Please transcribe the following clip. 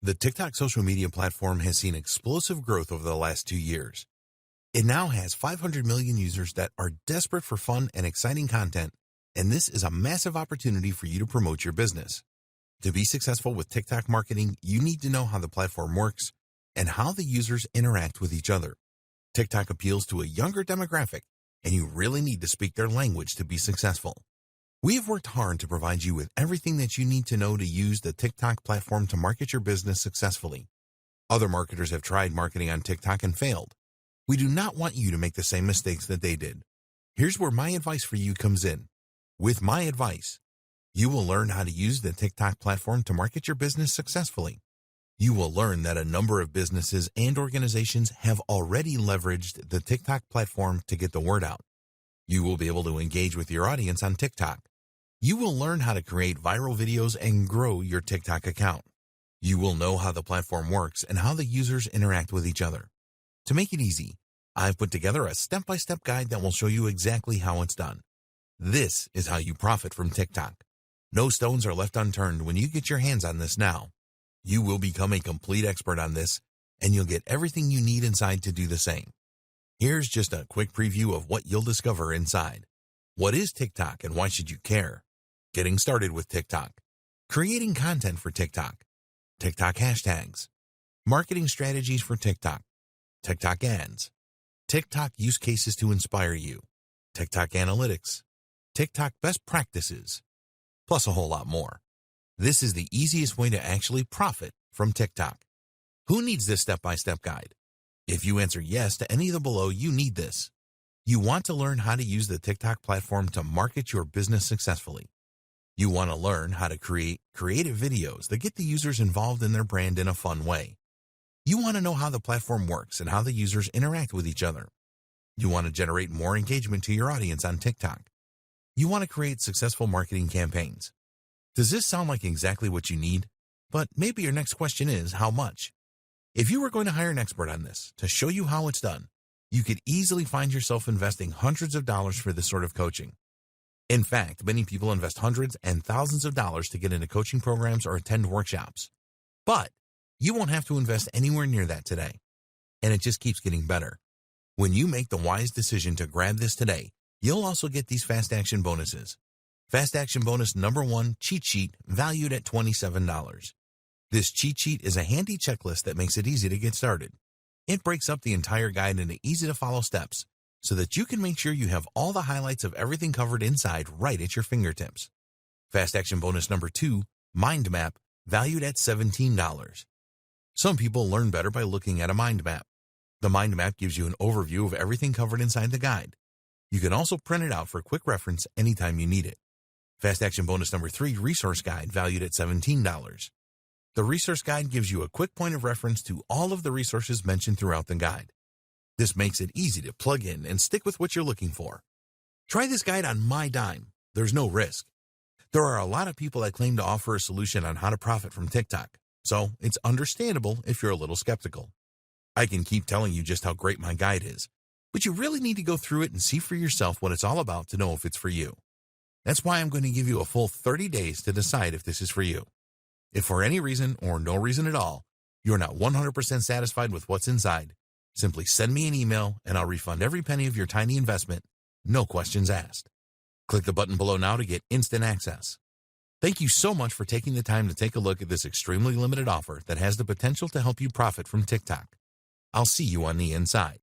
The TikTok social media platform has seen explosive growth over the last 2 years. It now has 500 million users that are desperate for fun and exciting content, and this is a massive opportunity for you to promote your business. To be successful with TikTok marketing, you need to know how the platform works and how the users interact with each other. TikTok appeals to a younger demographic, and you really need to speak their language to be successful. We have worked hard to provide you with everything that you need to know to use the TikTok platform to market your business successfully. Other marketers have tried marketing on TikTok and failed. We do not want you to make the same mistakes that they did. Here's where my advice for you comes in. With my advice, you will learn how to use the TikTok platform to market your business successfully. You will learn that a number of businesses and organizations have already leveraged the TikTok platform to get the word out. You will be able to engage with your audience on TikTok. You will learn how to create viral videos and grow your TikTok account. You will know how the platform works and how the users interact with each other. To make it easy, I've put together a step-by-step guide that will show you exactly how it's done. This is how you profit from TikTok. No stones are left unturned when you get your hands on this now. You will become a complete expert on this, and you'll get everything you need inside to do the same. Here's just a quick preview of what you'll discover inside. What is TikTok and why should you care? Getting started with TikTok. Creating content for TikTok. TikTok hashtags. Marketing strategies for TikTok. TikTok ads. TikTok use cases to inspire you. TikTok analytics. TikTok best practices. Plus a whole lot more. This is the easiest way to actually profit from TikTok. Who needs this step-by-step guide? If you answer yes to any of the below, you need this. You want to learn how to use the TikTok platform to market your business successfully. You want to learn how to create creative videos that get the users involved in their brand in a fun way. You want to know how the platform works and how the users interact with each other. You want to generate more engagement to your audience on TikTok. You want to create successful marketing campaigns. Does this sound like exactly what you need? But maybe your next question is, how much? If you were going to hire an expert on this to show you how it's done, you could easily find yourself investing hundreds of dollars for this sort of coaching. In fact, many people invest hundreds and thousands of dollars to get into coaching programs or attend workshops. But you won't have to invest anywhere near that today. And it just keeps getting better. When you make the wise decision to grab this today, you'll also get these fast action bonuses. Fast action bonus number 1 cheat sheet valued at $27. This cheat sheet is a handy checklist that makes it easy to get started. It breaks up the entire guide into easy-to-follow steps so that you can make sure you have all the highlights of everything covered inside right at your fingertips. Fast action bonus number 2, mind map, valued at $17. Some people learn better by looking at a mind map. The mind map gives you an overview of everything covered inside the guide. You can also print it out for quick reference anytime you need it. Fast action bonus number 3, resource guide, valued at $17. The resource guide gives you a quick point of reference to all of the resources mentioned throughout the guide. This makes it easy to plug in and stick with what you're looking for. Try this guide on my dime. There's no risk. There are a lot of people that claim to offer a solution on how to profit from TikTok, so it's understandable if you're a little skeptical. I can keep telling you just how great my guide is, but you really need to go through it and see for yourself what it's all about to know if it's for you. That's why I'm going to give you a full 30 days to decide if this is for you. If for any reason or no reason at all, you're not 100% satisfied with what's inside, simply send me an email and I'll refund every penny of your tiny investment, no questions asked. Click the button below now to get instant access. Thank you so much for taking the time to take a look at this extremely limited offer that has the potential to help you profit from TikTok. I'll see you on the inside.